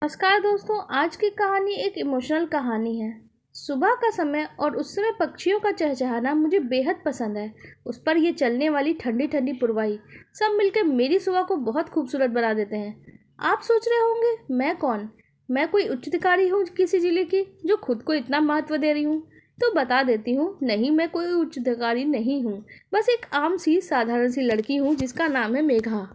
नमस्कार दोस्तों, आज की कहानी एक इमोशनल कहानी है। सुबह का समय और उस समय पक्षियों का चहचहाना मुझे बेहद पसंद है। उस पर ये चलने वाली ठंडी ठंडी पुरवाई सब मिलकर मेरी सुबह को बहुत खूबसूरत बना देते हैं। आप सोच रहे होंगे मैं कौन? मैं कोई उच्च अधिकारी हूँ किसी जिले की जो खुद को इतना महत्व दे रही हूँ? तो बता देती हूँ, नहीं, मैं कोई उच्च अधिकारी नहीं हूँ। बस एक आम सी साधारण सी लड़की हूँ जिसका नाम है मेघा।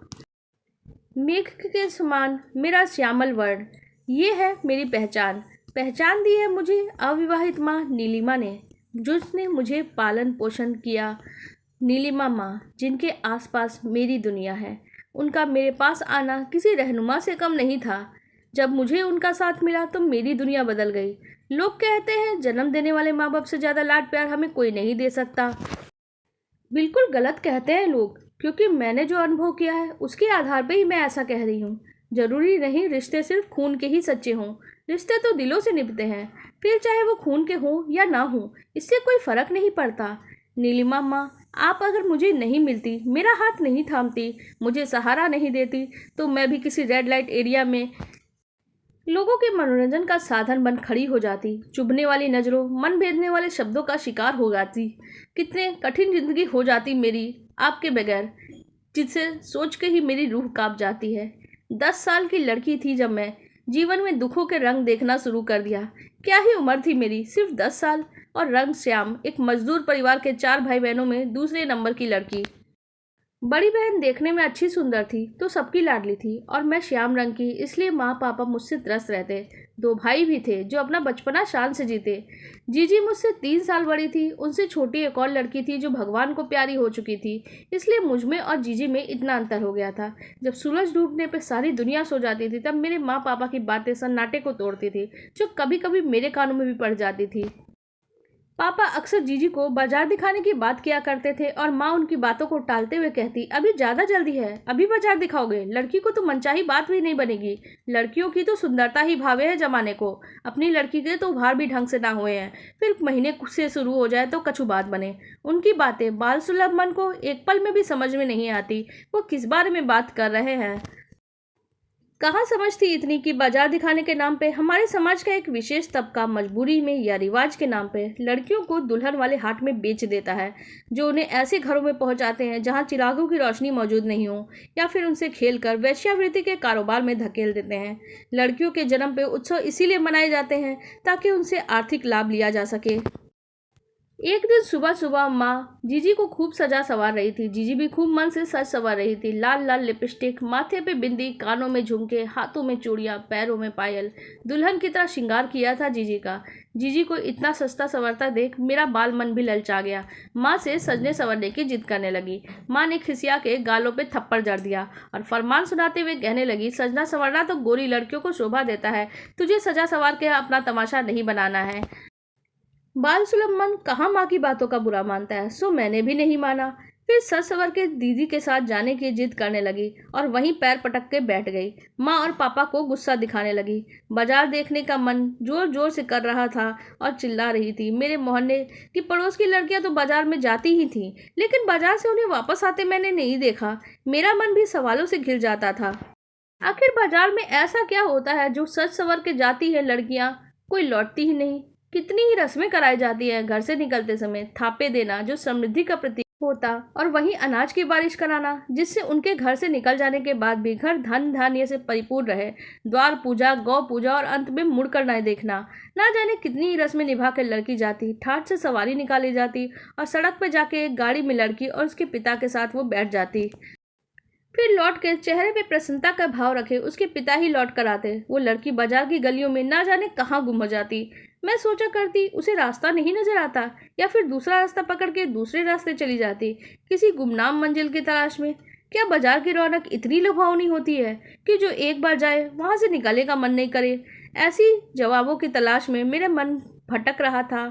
मेघ के समान मेरा श्यामल वर्ण, ये है मेरी पहचान। पहचान दी है मुझे अविवाहित माँ नीलिमा ने, जिसने मुझे पालन पोषण किया। नीलिमा माँ, जिनके आसपास मेरी दुनिया है। उनका मेरे पास आना किसी रहनुमा से कम नहीं था। जब मुझे उनका साथ मिला तो मेरी दुनिया बदल गई। लोग कहते हैं जन्म देने वाले माँ बाप से ज़्यादा लाड प्यार हमें कोई नहीं दे सकता। बिल्कुल गलत कहते हैं लोग, क्योंकि मैंने जो अनुभव किया है उसके आधार पे ही मैं ऐसा कह रही हूँ। जरूरी नहीं रिश्ते सिर्फ खून के ही सच्चे हों। रिश्ते तो दिलों से निभते हैं, फिर चाहे वो खून के हों या ना हों, इससे कोई फर्क नहीं पड़ता। नीलिमा माँ, आप अगर मुझे नहीं मिलती, मेरा हाथ नहीं थामती, मुझे सहारा नहीं देती, तो मैं भी किसी रेड लाइट एरिया में लोगों के मनोरंजन का साधन बन खड़ी हो जाती। चुभने वाली नज़रों, मन भेदने वाले शब्दों का शिकार हो जाती। कितने कठिन जिंदगी हो जाती मेरी आपके बगैर, जिसे सोच के ही मेरी रूह कांप जाती है। 10 साल की लड़की थी जब मैं जीवन में दुखों के रंग देखना शुरू कर दिया। क्या ही उम्र थी मेरी, सिर्फ 10 साल, और रंग श्याम, एक मजदूर परिवार के 4 भाई बहनों में दूसरे नंबर की लड़की। बड़ी बहन देखने में अच्छी सुंदर थी तो सबकी लाडली थी, और मैं श्याम रंग की, इसलिए माँ पापा मुझसे त्रस्त रहते। 2 भाई भी थे जो अपना बचपना शान से जीते। जीजी मुझसे 3 साल बड़ी थी। उनसे छोटी एक और लड़की थी जो भगवान को प्यारी हो चुकी थी, इसलिए मुझ में और जीजी में इतना अंतर हो गया था। जब सूरज डूबने पर सारी दुनिया सो जाती थी तब मेरे माँ पापा की बातें सन्नाटे को तोड़ती थी, जो कभी कभी मेरे कानों में भी पड़ जाती थी। पापा अक्सर जीजी को बाजार दिखाने की बात किया करते थे और माँ उनकी बातों को टालते हुए कहती, अभी ज़्यादा जल्दी है, अभी बाजार दिखाओगे? लड़की को तो मनचाही बात भी नहीं बनेगी। लड़कियों की तो सुंदरता ही भावे है जमाने को। अपनी लड़की के तो उभार भी ढंग से ना हुए हैं, फिर महीने से शुरू हो जाए तो कछु बात बने। उनकी बातें बाल सुलभ मन को एक पल में भी समझ में नहीं आती। वो किस बारे में बात कर रहे हैं। कहाँ समझ थी इतनी कि बाजार दिखाने के नाम पे हमारे समाज का एक विशेष तबका मजबूरी में या रिवाज के नाम पे लड़कियों को दुल्हन वाले हाट में बेच देता है, जो उन्हें ऐसे घरों में पहुंचाते हैं जहां चिरागों की रोशनी मौजूद नहीं हो, या फिर उनसे खेलकर वेश्यावृत्ति के कारोबार में धकेल देते हैं। लड़कियों के जन्म पे उत्सव इसीलिए मनाए जाते हैं ताकि उनसे आर्थिक लाभ लिया जा सके। एक दिन सुबह सुबह माँ जीजी को खूब सजा संवार रही थी। जीजी भी खूब मन से सज संवार रही थी। लाल लाल लिपस्टिक, माथे पे बिंदी, कानों में झुमके, हाथों में चूड़ियाँ, पैरों में पायल, दुल्हन की तरह श्रृंगार किया था जीजी का। जीजी को इतना सस्ता संवरता देख मेरा बाल मन भी ललचा गया। माँ से सजने संवरने की जिद करने लगी। माँ ने खिसिया के गालों पे थप्पड़ जड़ दिया और फरमान सुनाते हुए कहने लगी, सजना संवरना तो गोरी लड़कियों को शोभा देता है, तुझे सजा संवार के अपना तमाशा नहीं बनाना है। बाल सुलभ मन कहाँ माँ की बातों का बुरा मानता है, सो मैंने भी नहीं माना। फिर सज संवर के दीदी के साथ जाने की जिद करने लगी और वहीं पैर पटक के बैठ गई। माँ और पापा को गुस्सा दिखाने लगी। बाजार देखने का मन जोर जोर से कर रहा था और चिल्ला रही थी। मेरे मोहल्ले की पड़ोस की लड़कियां तो बाजार में जाती ही थीं, लेकिन बाजार से उन्हें वापस आते मैंने नहीं देखा। मेरा मन भी सवालों से घिर जाता था। आखिर बाजार में ऐसा क्या होता है जो सज संवर के जाती है लड़कियां, कोई लौटती ही नहीं? कितनी ही रस्में कराई जाती है घर से निकलते समय, थापे देना जो समृद्धि का प्रतीक होता, और वहीं अनाज की बारिश कराना जिससे उनके घर से निकल जाने के बाद भी घर धन धान्य से परिपूर्ण रहे, द्वार पूजा, गौ पूजा, और अंत में मुड़कर न देखना। ना जाने कितनी ही रस्में निभा कर लड़की जाती, ठाट से सवारी निकाली जाती और सड़क पर जाके एक गाड़ी में लड़की और उसके पिता के साथ वो बैठ जाती। फिर लौट के चेहरे पे प्रसन्नता का भाव रखे उसके पिता ही लौट कर आते। वो लड़की बाजार की गलियों में ना जाने कहाँ गुम हो जाती। मैं सोचा करती उसे रास्ता नहीं नजर आता, या फिर दूसरा रास्ता पकड़ के दूसरे रास्ते चली जाती, किसी गुमनाम मंजिल की तलाश में। क्या बाजार की रौनक इतनी लुभावनी होती है कि जो एक बार जाए वहां से निकलने का मन नहीं करे? ऐसी जवाबों की तलाश में मेरा मन भटक रहा था।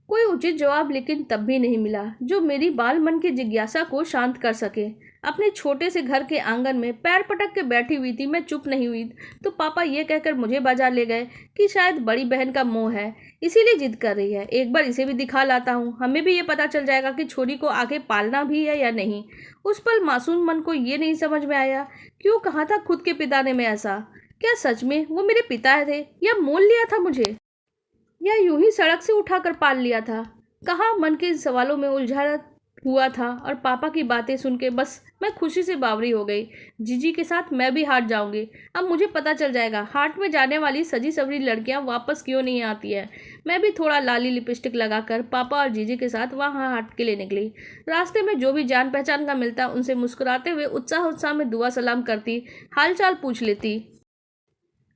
कोई उचित जवाब लेकिन तब भी नहीं मिला जो मेरी बाल मन की जिज्ञासा को शांत कर सके। अपने छोटे से घर के आंगन में पैर पटक के बैठी हुई थी। मैं चुप नहीं हुई तो पापा ये कहकर मुझे बाजार ले गए कि शायद बड़ी बहन का मोह है, इसीलिए जिद कर रही है, एक बार इसे भी दिखा लाता हूँ, हमें भी ये पता चल जाएगा कि छोरी को आगे पालना भी है या नहीं। उस पल मासूम मन को ये नहीं समझ में आया क्यों कहा था खुद के पिता ने मैं ऐसा। क्या सच में वो मेरे पिता थे या मोल लिया था मुझे, या यूं ही सड़क से उठाकर पाल लिया था? कहाँ मन के इन सवालों में उलझा हुआ था और पापा की बातें सुन के बस मैं खुशी से बावरी हो गई। जीजी के साथ मैं भी हाट जाऊंगी। अब मुझे पता चल जाएगा हाट में जाने वाली सजी सवरी लड़कियां वापस क्यों नहीं आती है। मैं भी थोड़ा लाली लिपस्टिक लगाकर पापा और जीजी के साथ वहां हाट के लिए निकली। रास्ते में जो भी जान पहचान का मिलता उनसे मुस्कुराते हुए उत्साह उत्साह में दुआ सलाम करती, हालचाल पूछ लेती।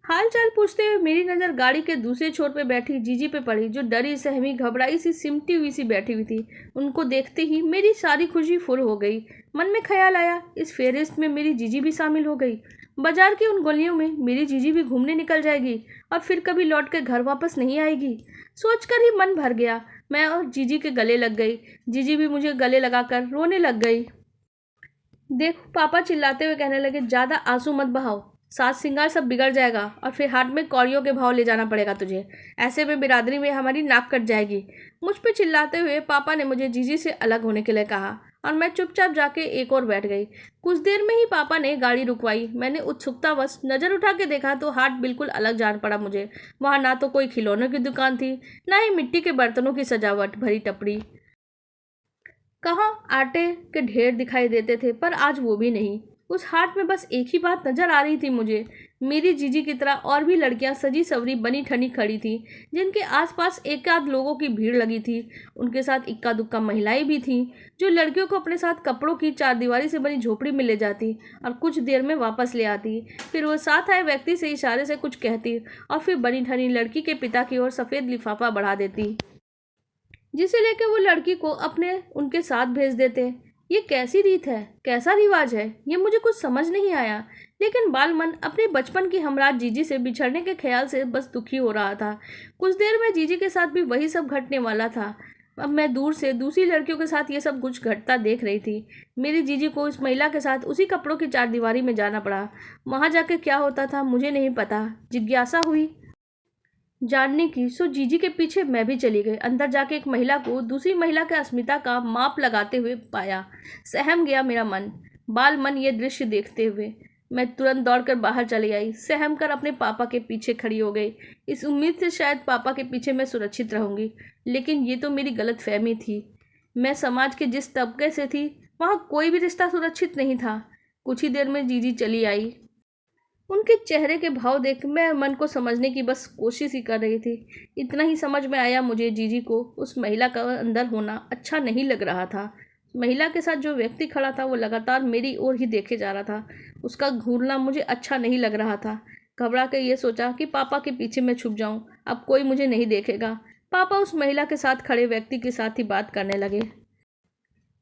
हाल चाल पूछते हुए मेरी नज़र गाड़ी के दूसरे छोर पे बैठी जीजी पे पड़ी, जो डरी सहमी घबराई सी सिमटी हुई सी बैठी हुई थी। उनको देखते ही मेरी सारी खुशी फुल हो गई। मन में ख्याल आया, इस फेरिस्त में मेरी जीजी भी शामिल हो गई। बाजार की उन गलियों में मेरी जीजी भी घूमने निकल जाएगी और फिर कभी लौट कर घर वापस नहीं आएगी। सोचकर ही मन भर गया। मैं और जीजी के गले लग गई। जीजी भी मुझे गले लगाकर रोने लग गई। देखो, पापा चिल्लाते हुए कहने लगे, ज़्यादा आंसू मत बहाओ, साज सिंगार सब बिगड़ जाएगा और फिर हाट में कौड़ियों के भाव ले जाना पड़ेगा तुझे। ऐसे में बिरादरी में हमारी नाक कट जाएगी। मुझ पे चिल्लाते हुए पापा ने मुझे जीजी से अलग होने के लिए कहा और मैं चुपचाप जाके एक और बैठ गई। कुछ देर में ही पापा ने गाड़ी रुकवाई। मैंने उत्सुकतावश नज़र उठा के देखा तो हाट बिल्कुल अलग जान पड़ा मुझे। वहाँ ना तो कोई खिलौनों की दुकान थी, ना ही मिट्टी के बर्तनों की सजावट भरी टपरी। कहाँ आटे के ढेर दिखाई देते थे, पर आज वो भी नहीं। उस हाट में बस एक ही बात नजर आ रही थी मुझे। मेरी जीजी की तरह और भी लड़कियां सजी सवरी बनी ठनी खड़ी थी, जिनके आसपास एक आध लोगों की भीड़ लगी थी। उनके साथ इक्का दुक्का महिलाएं भी थीं, जो लड़कियों को अपने साथ कपड़ों की चारदीवारी से बनी झोपड़ी में ले जाती और कुछ देर में वापस ले आती। फिर वो साथ आए व्यक्ति से इशारे से कुछ कहती और फिर बनी ठनी लड़की के पिता की ओर सफ़ेद लिफाफा बढ़ा देती, जिसे लेकर वो लड़की को अपने उनके साथ भेज देते। ये कैसी रीत है, कैसा रिवाज है, ये मुझे कुछ समझ नहीं आया। लेकिन बालमन अपने बचपन की हमराज जीजी से बिछड़ने के ख्याल से बस दुखी हो रहा था। कुछ देर में जीजी के साथ भी वही सब घटने वाला था। अब मैं दूर से दूसरी लड़कियों के साथ ये सब कुछ घटता देख रही थी। मेरी जीजी को इस महिला के साथ उसी कपड़ों की चारदीवारी में जाना पड़ा। वहाँ जाकर क्या होता था मुझे नहीं पता। जिज्ञासा हुई जानने की, सो जीजी के पीछे मैं भी चली गई। अंदर जाके एक महिला को दूसरी महिला के अस्मिता का माप लगाते हुए पाया। सहम गया मेरा मन, बाल मन ये दृश्य देखते हुए। मैं तुरंत दौड़कर बाहर चली आई, सहम कर अपने पापा के पीछे खड़ी हो गई, इस उम्मीद से शायद पापा के पीछे मैं सुरक्षित रहूंगी। लेकिन ये तो मेरी गलत फहमी थी। मैं समाज के जिस तबके से थी वहाँ कोई भी रिश्ता सुरक्षित नहीं था। कुछ ही देर में जीजी चली आई। उनके चेहरे के भाव देख मैं मन को समझने की बस कोशिश ही कर रही थी। इतना ही समझ में आया मुझे, जीजी को उस महिला का अंदर होना अच्छा नहीं लग रहा था। महिला के साथ जो व्यक्ति खड़ा था वो लगातार मेरी ओर ही देखे जा रहा था। उसका घूरना मुझे अच्छा नहीं लग रहा था। घबरा कर ये सोचा कि पापा के पीछे मैं छुप जाऊं, अब कोई मुझे नहीं देखेगा। पापा उस महिला के साथ खड़े व्यक्ति के साथ ही बात करने लगे।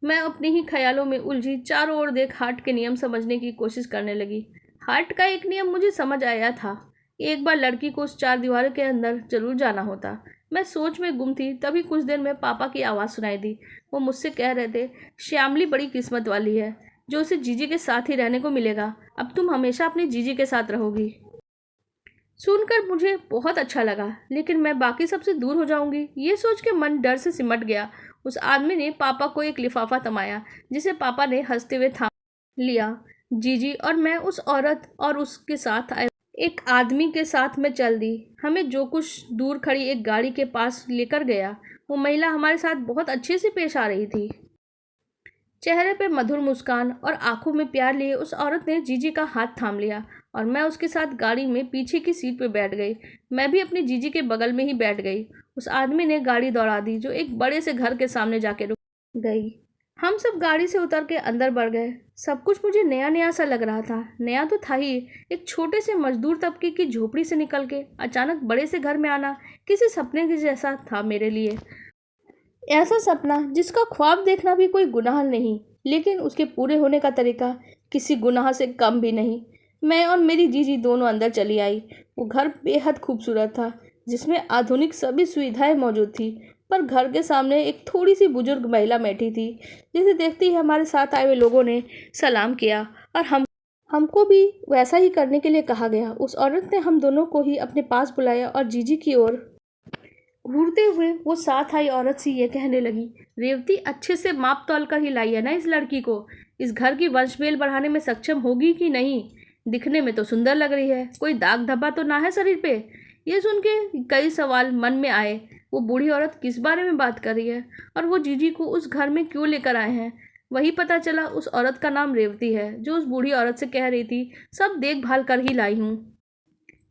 मैं अपने ही ख्यालों में उलझी चारों ओर देख हाट के नियम समझने की कोशिश करने लगी। हाट का एक नियम मुझे समझ आया था, एक बार लड़की को उस चार दीवारों के अंदर जरूर जाना होता। मैं सोच में गुम थी, तभी कुछ देर में पापा की आवाज़ सुनाई दी। वो मुझसे कह रहे थे, श्यामली बड़ी किस्मत वाली है जो उसे जीजी के साथ ही रहने को मिलेगा। अब तुम हमेशा अपनी जीजी के साथ रहोगी। सुनकर मुझे बहुत अच्छा लगा, लेकिन मैं बाकी सबसे दूर हो जाऊंगी, ये सोच के मन डर से सिमट गया। उस आदमी ने पापा को एक लिफाफा थमाया, जिसे पापा ने हंसते हुए थाम लिया। जीजी और मैं उस औरत और उसके साथ आए एक आदमी के साथ में चल दी। हमें जो कुछ दूर खड़ी एक गाड़ी के पास लेकर गया। वो महिला हमारे साथ बहुत अच्छे से पेश आ रही थी। चेहरे पे मधुर मुस्कान और आंखों में प्यार लिए उस औरत ने जीजी का हाथ थाम लिया और मैं उसके साथ गाड़ी में पीछे की सीट पे बैठ गई। मैं भी अपनी जीजी के बगल में ही बैठ गई। उस आदमी ने गाड़ी दौड़ा दी, जो एक बड़े से घर के सामने जाके रुक गई। हम सब गाड़ी से उतर के अंदर बढ़ गए। सब कुछ मुझे नया नया सा लग रहा था। नया तो था ही, एक छोटे से मजदूर तबके की झोपड़ी से निकल के अचानक बड़े से घर में आना किसी सपने के जैसा था मेरे लिए। ऐसा सपना जिसका ख्वाब देखना भी कोई गुनाह नहीं, लेकिन उसके पूरे होने का तरीका किसी गुनाह से कम भी नहीं। मैं और मेरी जीजी दोनों अंदर चली आई। वो घर बेहद खूबसूरत था, जिसमें आधुनिक सभी सुविधाएं मौजूद थी। पर घर के सामने एक थोड़ी सी बुजुर्ग महिला बैठी थी, जिसे देखते ही हमारे साथ आए हुए लोगों ने सलाम किया और हमको भी वैसा ही करने के लिए कहा गया। उस औरत ने हम दोनों को ही अपने पास बुलाया और जीजी की ओर घूरते हुए वो साथ आई औरत से ये कहने लगी, रेवती अच्छे से माप तौल कर ही लाई है ना इस लड़की को। इस घर की वंशमेल बढ़ाने में सक्षम होगी कि नहीं? दिखने में तो सुंदर लग रही है, कोई दाग धब्बा तो ना है शरीर पे। ये सुन के कई सवाल मन में आए। वो बूढ़ी औरत किस बारे में बात कर रही है, और वो जीजी को उस घर में क्यों लेकर आए हैं। वही पता चला उस औरत का नाम रेवती है, जो उस बूढ़ी औरत से कह रही थी सब देखभाल कर ही लाई हूँ।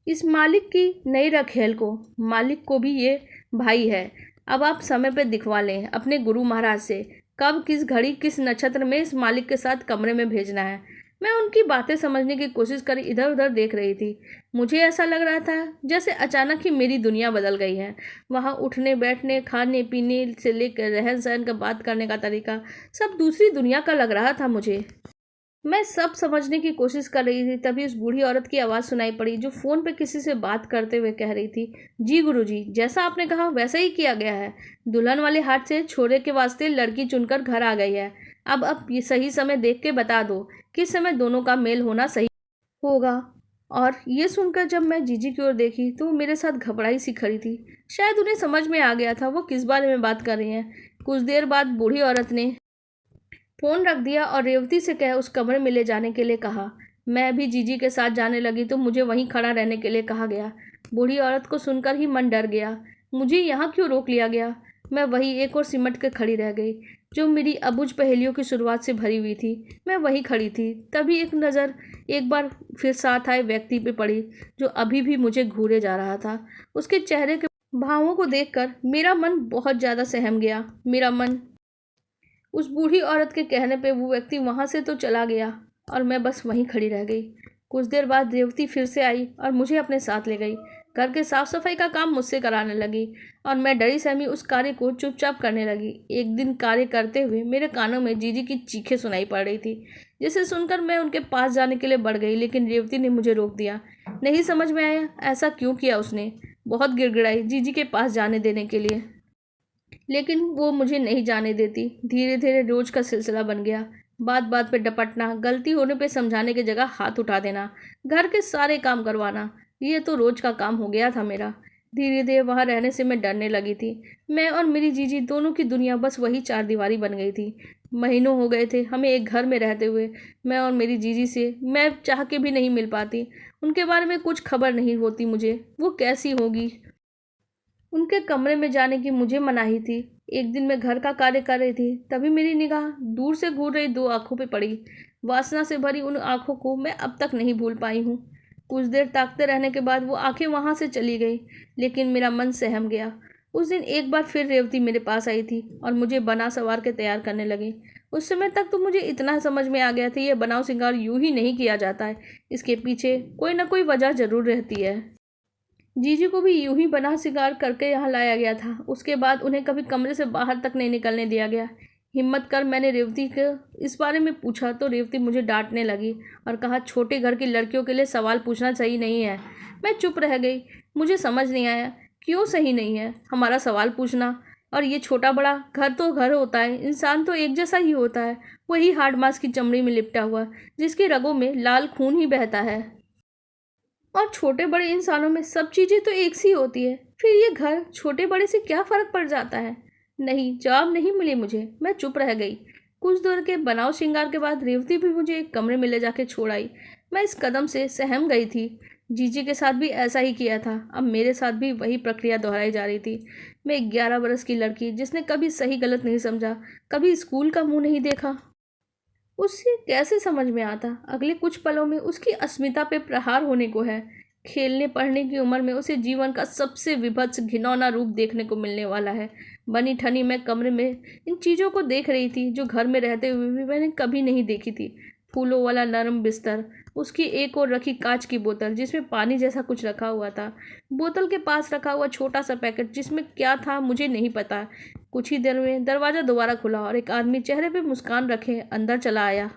इस मालिक की नई रखेल को, मालिक को भी ये भाई है। अब आप समय पे दिखवा लें अपने गुरु महाराज से, कब किस घड़ी किस नक्षत्र में इस मालिक के साथ कमरे में भेजना है। मैं उनकी बातें समझने की कोशिश कर इधर उधर देख रही थी। मुझे ऐसा लग रहा था जैसे अचानक ही मेरी दुनिया बदल गई है। वहाँ उठने बैठने खाने पीने से लेकर रहन सहन का बात करने का तरीका सब दूसरी दुनिया का लग रहा था मुझे। मैं सब समझने की कोशिश कर रही थी, तभी उस बूढ़ी औरत की आवाज़ सुनाई पड़ी, जो फ़ोन पे किसी से बात करते हुए कह रही थी, जी गुरुजी, जैसा आपने कहा वैसा ही किया गया है। दुल्हन वाले हाथ से छोरे के वास्ते लड़की चुनकर घर आ गई है। अब ये सही समय देख के बता दो किस समय दोनों का मेल होना सही होगा। और ये सुनकर जब मैं जीजी की ओर देखी तो वो मेरे साथ घबराई सी खड़ी थी। शायद उन्हें समझ में आ गया था वो किस बारे में बात कर रही हैं। कुछ देर बाद बूढ़ी औरत ने फ़ोन रख दिया और रेवती से कह उस कमरे में ले जाने के लिए कहा। मैं भी जीजी के साथ जाने लगी तो मुझे वहीं खड़ा रहने के लिए कहा गया। बूढ़ी औरत को सुनकर ही मन डर गया। मुझे यहाँ क्यों रोक लिया गया। मैं वहीं एक और सिमट कर खड़ी रह गई, जो मेरी अबुझ पहेलियों की शुरुआत से भरी हुई थी। मैं वहीं खड़ी थी, तभी एक नज़र एक बार फिर साथ आए व्यक्ति पे पड़ी, जो अभी भी मुझे घूरे जा रहा था। उसके चेहरे के भावों को देखकर मेरा मन बहुत ज़्यादा सहम गया। मेरा मन उस बूढ़ी औरत के कहने पे वो व्यक्ति वहाँ से तो चला गया और मैं बस वहीं खड़ी रह गई। कुछ देर बाद रेवती फिर से आई और मुझे अपने साथ ले गई। घर के साफ सफाई का काम मुझसे कराने लगी और मैं डरी सहमी उस कार्य को चुपचाप करने लगी। एक दिन कार्य करते हुए मेरे कानों में जीजी की चीखें सुनाई पड़ रही थी, जिसे सुनकर मैं उनके पास जाने के लिए बढ़ गई, लेकिन रेवती ने मुझे रोक दिया। नहीं समझ में आया ऐसा क्यों किया उसने। बहुत गिड़गिड़ाई जीजी के पास जाने देने के लिए, लेकिन वो मुझे नहीं जाने देती। धीरे धीरे रोज का सिलसिला बन गया। बात बात पे डपटना, गलती होने पे समझाने की जगह हाथ उठा देना, घर के सारे काम करवाना, ये तो रोज का काम हो गया था मेरा। धीरे धीरे वहाँ रहने से मैं डरने लगी थी। मैं और मेरी जीजी दोनों की दुनिया बस वही चारदीवारी बन गई थी। महीनों हो गए थे हमें एक घर में रहते हुए। मैं और मेरी जीजी से मैं चाह के भी नहीं मिल पाती। उनके बारे में कुछ खबर नहीं होती मुझे, वो कैसी होगी। उनके कमरे में जाने की मुझे मनाही थी। एक दिन मैं घर का कार्य कर रही थी, तभी मेरी निगाह दूर से घूर रही दो आंखों पे पड़ी। वासना से भरी उन आंखों को मैं अब तक नहीं भूल पाई हूँ। कुछ देर ताकते रहने के बाद वो आंखें वहाँ से चली गई, लेकिन मेरा मन सहम गया। उस दिन एक बार फिर रेवती मेरे पास आई थी और मुझे बना सवार के तैयार करने लगी। उस समय तक तो मुझे इतना समझ में आ गया था, ये बनाव श्रृंगार यूं ही नहीं किया जाता है, इसके पीछे कोई ना कोई वजह जरूर रहती है। जीजी को भी यूं ही बना शिकार करके यहाँ लाया गया था। उसके बाद उन्हें कभी कमरे से बाहर तक नहीं निकलने दिया गया। हिम्मत कर मैंने रेवती को इस बारे में पूछा तो रेवती मुझे डांटने लगी और कहा छोटे घर की लड़कियों के लिए सवाल पूछना सही नहीं है। मैं चुप रह गई। मुझे समझ नहीं आया क्यों सही नहीं है हमारा सवाल पूछना। और ये छोटा बड़ा घर तो घर होता है, इंसान तो एक जैसा ही होता है, वही हार्ड मांस की चमड़ी में लिपटा हुआ जिसकी रगों में लाल खून ही बहता है। और छोटे बड़े इंसानों में सब चीज़ें तो एक सी होती है, फिर ये घर छोटे बड़े से क्या फ़र्क पड़ जाता है। नहीं, जवाब नहीं मिली मुझे। मैं चुप रह गई। कुछ देर के बनाव श्रृंगार के बाद रेवती भी मुझे एक कमरे में ले जाके छोड़ आई। मैं इस कदम से सहम गई थी। जीजी के साथ भी ऐसा ही किया था, अब मेरे साथ भी वही प्रक्रिया दोहराई जा रही थी। मैं 11 बरस की लड़की जिसने कभी सही गलत नहीं समझा, कभी स्कूल का मुंह नहीं देखा, उससे कैसे समझ में आता अगले कुछ पलों में उसकी अस्मिता पे प्रहार होने को है। खेलने पढ़ने की उम्र में उसे जीवन का सबसे विभत्स घिनौना रूप देखने को मिलने वाला है। बनी ठनी मैं कमरे में इन चीज़ों को देख रही थी जो घर में रहते हुए भी मैंने कभी नहीं देखी थी। फूलों वाला नरम बिस्तर, उसकी एक ओर रखी कांच की बोतल जिसमें पानी जैसा कुछ रखा हुआ था, बोतल के पास रखा हुआ छोटा सा पैकेट जिसमें क्या था मुझे नहीं पता। कुछ ही देर में दरवाज़ा दोबारा खुला और एक आदमी चेहरे पे मुस्कान रखे अंदर चला आया।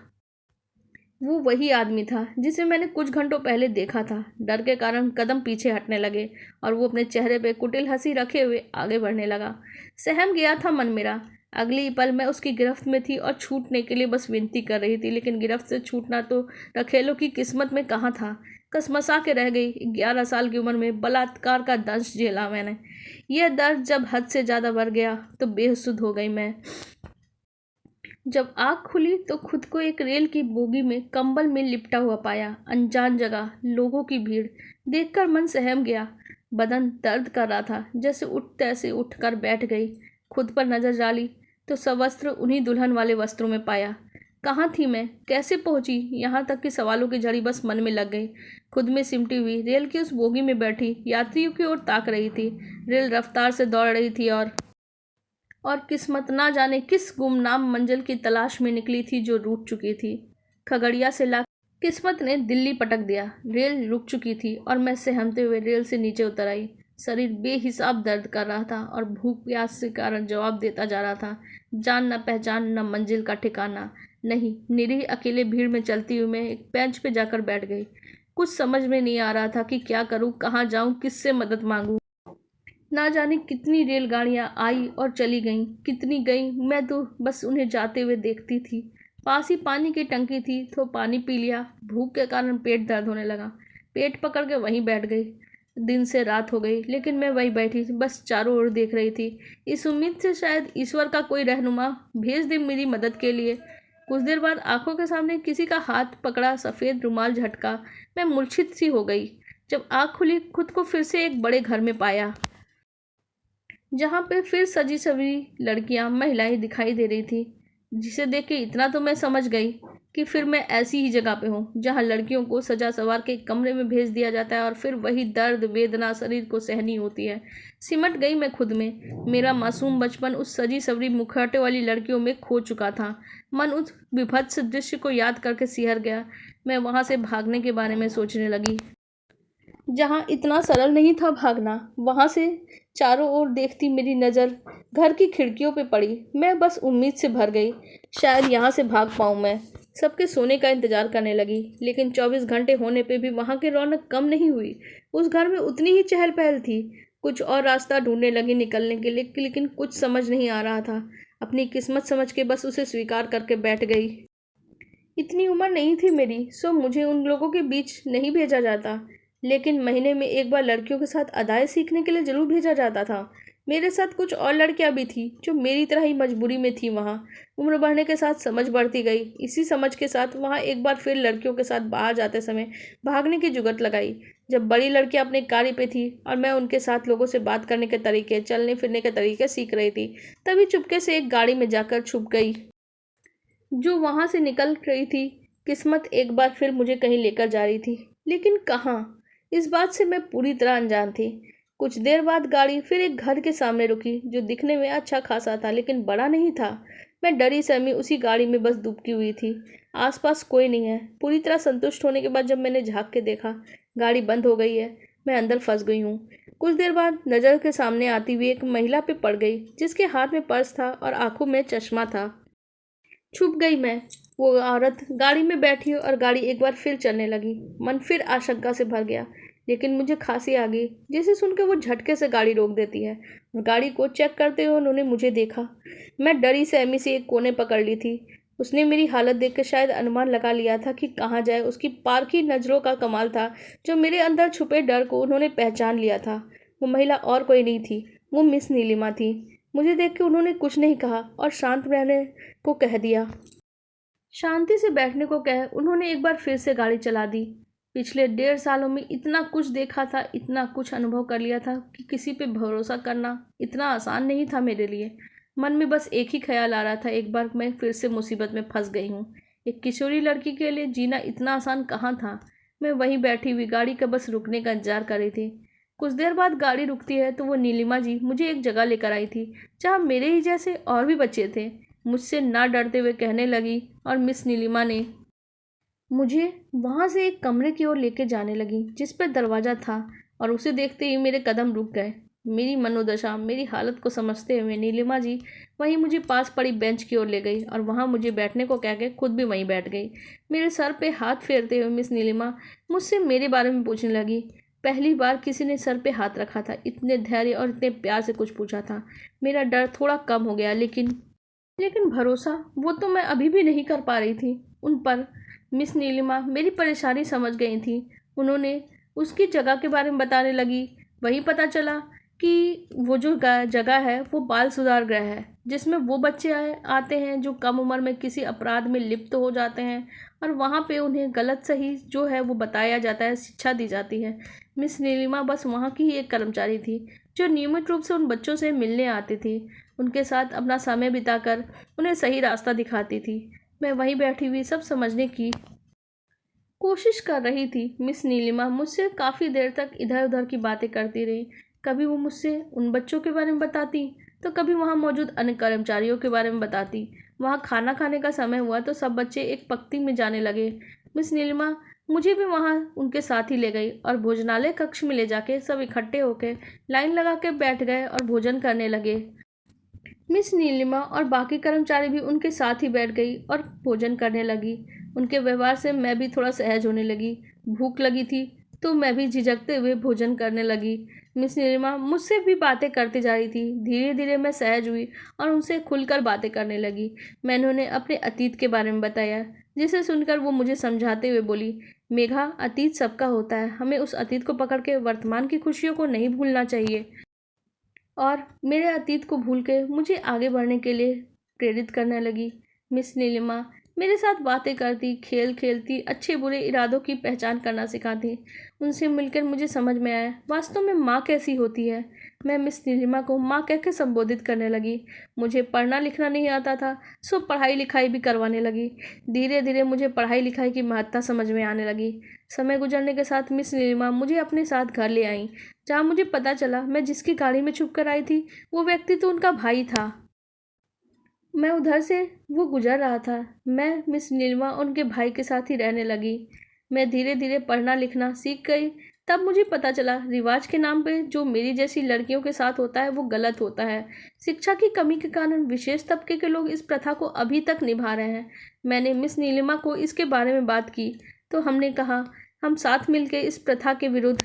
वो वही आदमी था जिसे मैंने कुछ घंटों पहले देखा था। डर के कारण कदम पीछे हटने लगे और वो अपने चेहरे पे कुटिल हंसी रखे हुए आगे बढ़ने लगा। सहम गया था मन मेरा। अगली ही पल मैं उसकी गिरफ्त में थी और छूटने के लिए बस विनती कर रही थी, लेकिन गिरफ्त से छूटना तो रखेलों की किस्मत में कहाँ था। कसमसा के रह गई। 11 साल की उम्र में बलात्कार का दंश झेला मैंने। यह दर्द जब हद से ज़्यादा बढ़ गया तो बेसुध हो गई मैं। जब आँख खुली तो खुद को एक रेल की बोगी में कंबल में लिपटा हुआ पाया। अनजान जगह, लोगों की भीड़ देखकर मन सहम गया। बदन दर्द कर रहा था। जैसे उठते ऐसे उठकर बैठ गई। खुद पर नजर डाली तो सवस्त्र उन्हीं दुल्हन वाले वस्त्रों में पाया। कहाँ थी मैं? कैसे पहुंची? यहाँ तक कि सवालों की झड़ी बस मन में लग गई। खुद में सिमटी हुई रेल की उस बोगी में बैठी यात्रियों की ओर ताक रही थी। रेल रफ्तार से दौड़ रही थी और किस्मत ना जाने किस गुमनाम मंजिल की तलाश में निकली थी जो रूठ चुकी थी। खगड़िया से ला किस्मत ने दिल्ली पटक दिया। रेल रुक चुकी थी और मैं सहमते हुए रेल से नीचे उतर आई। शरीर बेहिसाब दर्द कर रहा था और भूख प्यास के कारण जवाब देता जा रहा था। जान न पहचान, न मंजिल का ठिकाना। नहीं, निरीह अकेले भीड़ में चलती हुई मैं एक बेंच पे जाकर बैठ गई। कुछ समझ में नहीं आ रहा था कि क्या करूं, कहाँ जाऊं, किससे मदद मांगूं। ना जाने कितनी रेलगाड़ियां आई और चली गईं, कितनी गईं, मैं तो बस उन्हें जाते हुए देखती थी। पास ही पानी की टंकी थी तो पानी पी लिया। भूख के कारण पेट दर्द होने लगा। पेट पकड़ के वहीं बैठ गई। दिन से रात हो गई लेकिन मैं वहीं बैठी बस चारों ओर देख रही थी, इस उम्मीद से शायद ईश्वर का कोई रहनुमा भेज दे मेरी मदद के लिए। कुछ देर बाद आंखों के सामने किसी का हाथ पकड़ा सफ़ेद रुमाल झटका। मैं मूर्छित सी हो गई। जब आँख खुली खुद को फिर से एक बड़े घर में पाया, जहाँ पे फिर सजी सवरी लड़कियां, महिलाएं दिखाई दे रही थी, जिसे देख के इतना तो मैं समझ गई कि फिर मैं ऐसी ही जगह पे हूँ जहाँ लड़कियों को सजा सवार के कमरे में भेज दिया जाता है और फिर वही दर्द वेदना शरीर को सहनी होती है। सिमट गई मैं खुद में। मेरा मासूम बचपन उस सजी सवरी मुखौटे वाली लड़कियों में खो चुका था। मन उस विभत्स दृश्य को याद करके सिहर गया। मैं वहाँ से भागने के बारे में सोचने लगी, जहाँ इतना सरल नहीं था भागना। वहाँ से चारों ओर देखती मेरी नज़र घर की खिड़कियों पे पड़ी। मैं बस उम्मीद से भर गई, शायद यहाँ से भाग पाऊँ मैं। सबके सोने का इंतज़ार करने लगी, लेकिन 24 घंटे होने पे भी वहाँ की रौनक कम नहीं हुई। उस घर में उतनी ही चहल पहल थी। कुछ और रास्ता ढूंढने लगी निकलने के लिए, लेकिन कुछ समझ नहीं आ रहा था। अपनी किस्मत समझ के बस उसे स्वीकार करके बैठ गई। इतनी उम्र नहीं थी मेरी, सो मुझे उन लोगों के बीच नहीं भेजा जाता, लेकिन महीने में एक बार लड़कियों के साथ अदाएँ सीखने के लिए ज़रूर भेजा जाता था। मेरे साथ कुछ और लड़कियां भी थी जो मेरी तरह ही मजबूरी में थी। वहाँ उम्र बढ़ने के साथ समझ बढ़ती गई। इसी समझ के साथ वहाँ एक बार फिर लड़कियों के साथ बाहर जाते समय भागने की जुगत लगाई। जब बड़ी लड़कियां अपने कार्य पे थी और मैं उनके साथ लोगों से बात करने के तरीके, चलने फिरने के तरीके सीख रही थी, तभी चुपके से एक गाड़ी में जाकर छुप गई जो वहाँ से निकल रही थी। किस्मत एक बार फिर मुझे कहीं लेकर जा रही थी, लेकिन कहाँ, इस बात से मैं पूरी तरह अनजान थी। कुछ देर बाद गाड़ी फिर एक घर के सामने रुकी जो दिखने में अच्छा खासा था लेकिन बड़ा नहीं था। मैं डरी सहमी उसी गाड़ी में बस दुबकी हुई थी। आसपास कोई नहीं है। पूरी तरह संतुष्ट होने के बाद जब मैंने झाँक के देखा, गाड़ी बंद हो गई है। मैं अंदर फंस गई हूँ। कुछ देर बाद नज़र के सामने आती हुई एक महिला पे पड़ गई जिसके हाथ में पर्स था और आंखों में चश्मा था। छुप गई मैं। वो औरत गाड़ी में बैठी और गाड़ी एक बार फिर चलने लगी। मन फिर आशंका से भर गया, लेकिन मुझे खांसी आ गई, जिसे सुनकर वो झटके से गाड़ी रोक देती है। गाड़ी को चेक करते हुए उन्होंने मुझे देखा। मैं डरी सहमी से एक कोने पकड़ ली थी। उसने मेरी हालत देखकर शायद अनुमान लगा लिया था कि कहाँ जाए। उसकी पारखी नज़रों का कमाल था जो मेरे अंदर छुपे डर को उन्होंने पहचान लिया था। वो महिला और कोई नहीं थी, वो मिस नीलिमा थी। मुझे देख के उन्होंने कुछ नहीं कहा और शांत रहने को कह दिया। शांति से बैठने को कह उन्होंने एक बार फिर से गाड़ी चला दी। पिछले 1.5 सालों में इतना कुछ देखा था, इतना कुछ अनुभव कर लिया था कि किसी पे भरोसा करना इतना आसान नहीं था मेरे लिए। मन में बस एक ही ख्याल आ रहा था, एक बार मैं फिर से मुसीबत में फंस गई हूँ। एक किशोरी लड़की के लिए जीना इतना आसान कहाँ था। मैं वहीं बैठी हुई गाड़ी का बस रुकने का इंतजार कर रही थी। कुछ देर बाद गाड़ी रुकती है तो वो नीलिमा जी मुझे एक जगह लेकर आई थी जहाँ मेरे ही जैसे और भी बच्चे थे। मुझसे ना डरते हुए कहने लगी और मिस नीलिमा ने मुझे वहाँ से एक कमरे की ओर लेके जाने लगी जिस पर दरवाज़ा था, और उसे देखते ही मेरे कदम रुक गए। मेरी मनोदशा, मेरी हालत को समझते हुए नीलिमा जी वहीं मुझे पास पड़ी बेंच की ओर ले गई और वहाँ मुझे बैठने को कह के खुद भी वहीं बैठ गई। मेरे सर पे हाथ फेरते हुए मिस नीलिमा मुझसे मेरे बारे में पूछने लगी। पहली बार किसी ने सर पे हाथ रखा था, इतने धैर्य और इतने प्यार से कुछ पूछा था। मेरा डर थोड़ा कम हो गया, लेकिन भरोसा वो तो मैं अभी भी नहीं कर पा रही थी उन पर। मिस नीलिमा मेरी परेशानी समझ गई थी। उन्होंने उसकी जगह के बारे में बताने लगी। वहीं पता चला कि वो जो जगह है वो बाल सुधार गृह है, जिसमें वो बच्चे आते हैं जो कम उम्र में किसी अपराध में लिप्त हो जाते हैं और वहाँ पे उन्हें गलत सही जो है वो बताया जाता है, शिक्षा दी जाती है। मिस नीलिमा बस वहाँ की ही एक कर्मचारी थी जो नियमित रूप से उन बच्चों से मिलने आती थी, उनके साथ अपना समय बिताकर उन्हें सही रास्ता दिखाती थी। मैं वहीं बैठी हुई सब समझने की कोशिश कर रही थी। मिस नीलिमा मुझसे काफ़ी देर तक इधर उधर की बातें करती रही। कभी वो मुझसे उन बच्चों के बारे में बताती, तो कभी वहाँ मौजूद अन्य कर्मचारियों के बारे में बताती। वहाँ खाना खाने का समय हुआ तो सब बच्चे एक पंक्ति में जाने लगे। मिस नीलिमा मुझे भी वहाँ उनके साथ ही ले गई और भोजनालय कक्ष में ले जाके सब इकट्ठे होकर लाइन लगा के बैठ गए और भोजन करने लगे। मिस नीलिमा और बाकी कर्मचारी भी उनके साथ ही बैठ गई और भोजन करने लगी। उनके व्यवहार से मैं भी थोड़ा सहज होने लगी। भूख लगी थी तो मैं भी झिझकते हुए भोजन करने लगी। मिस नीलिमा मुझसे भी बातें करती जा रही थी। धीरे धीरे मैं सहज हुई और उनसे खुलकर बातें करने लगी। मैंने उन्हें अपने अतीत के बारे में बताया, जिसे सुनकर वो मुझे समझाते हुए बोली, मेघा, अतीत सबका होता है, हमें उस अतीत को पकड़ के वर्तमान की खुशियों को नहीं भूलना चाहिए। और मेरे अतीत को भूल के मुझे आगे बढ़ने के लिए प्रेरित करने लगी। मिस नीलिमा मेरे साथ बातें करती, खेल खेलती, अच्छे बुरे इरादों की पहचान करना सिखाती। उनसे मिलकर मुझे समझ में आया वास्तव में माँ कैसी होती है। मैं मिस नीलिमा को माँ कह के संबोधित करने लगी। मुझे पढ़ना लिखना नहीं आता था, सो पढ़ाई लिखाई भी करवाने लगी। धीरे धीरे मुझे पढ़ाई लिखाई की महत्ता समझ में आने लगी। समय गुजरने के साथ मिस नीलिमा मुझे अपने साथ घर ले आई, जहाँ मुझे पता चला मैं जिसकी गाड़ी में छुप कर आई थी वो व्यक्ति तो उनका भाई था। मैं उधर से वो गुजर रहा था। मैं मिस नीलिमा और उनके भाई के साथ ही रहने लगी। मैं धीरे धीरे पढ़ना लिखना सीख गई। तब मुझे पता चला रिवाज के नाम पे जो मेरी जैसी लड़कियों के साथ होता है वो गलत होता है। शिक्षा की कमी के कारण विशेष तबके के लोग इस प्रथा को अभी तक निभा रहे हैं। मैंने मिस नीलिमा को इसके बारे में बात की तो हमने कहा हम साथ मिलकर इस प्रथा के विरुद्ध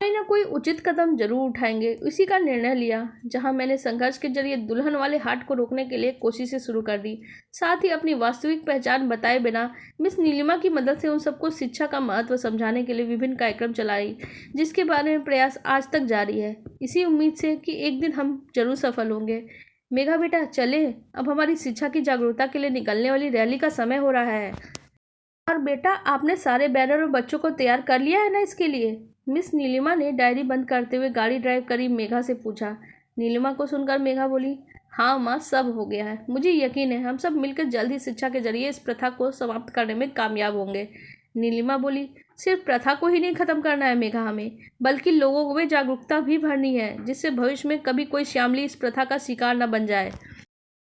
कोई ना कोई उचित कदम जरूर उठाएंगे। इसी का निर्णय लिया, जहां मैंने संघर्ष के जरिए दुल्हन वाले हाट को रोकने के लिए कोशिशें शुरू कर दी। साथ ही अपनी वास्तविक पहचान बताए बिना मिस नीलिमा की मदद से उन सबको शिक्षा का महत्व समझाने के लिए विभिन्न कार्यक्रम चलाई, जिसके बारे में प्रयास आज तक जारी है, इसी उम्मीद से कि एक दिन हम जरूर सफल होंगे। मेघा बेटा चले, अब हमारी शिक्षा की जागरूकता के लिए निकलने वाली रैली का समय हो रहा है। और बेटा आपने सारे बैनर और बच्चों को तैयार कर लिया है ना इसके लिए? मिस नीलिमा ने डायरी बंद करते हुए गाड़ी ड्राइव करी मेघा से पूछा। नीलिमा को सुनकर मेघा बोली, हाँ माँ, सब हो गया है। मुझे यकीन है हम सब मिलकर जल्द ही शिक्षा के जरिए इस प्रथा को समाप्त करने में कामयाब होंगे। नीलिमा बोली, सिर्फ प्रथा को ही नहीं खत्म करना है मेघा हमें, बल्कि लोगों में जागरूकता भी भरनी है, जिससे भविष्य में कभी कोई श्यामली इस प्रथा का शिकार न बन जाए।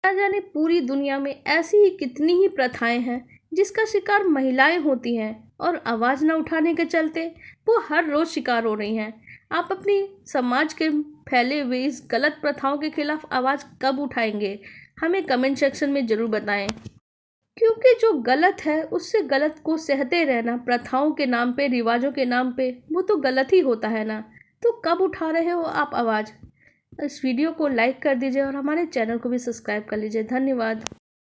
न जाने पूरी दुनिया में ऐसी ही कितनी ही प्रथाएं हैं जिसका शिकार महिलाएं होती हैं और आवाज़ न उठाने के चलते वो हर रोज़ शिकार हो रही हैं। आप अपनी समाज के फैले हुए इस गलत प्रथाओं के खिलाफ आवाज़ कब उठाएंगे? हमें कमेंट सेक्शन में ज़रूर बताएं, क्योंकि जो गलत है उससे गलत को सहते रहना प्रथाओं के नाम पे, रिवाजों के नाम पे, वो तो गलत ही होता है ना। तो कब उठा रहे हो आप आवाज़? इस वीडियो को लाइक कर दीजिए और हमारे चैनल को भी सब्सक्राइब कर लीजिए। धन्यवाद।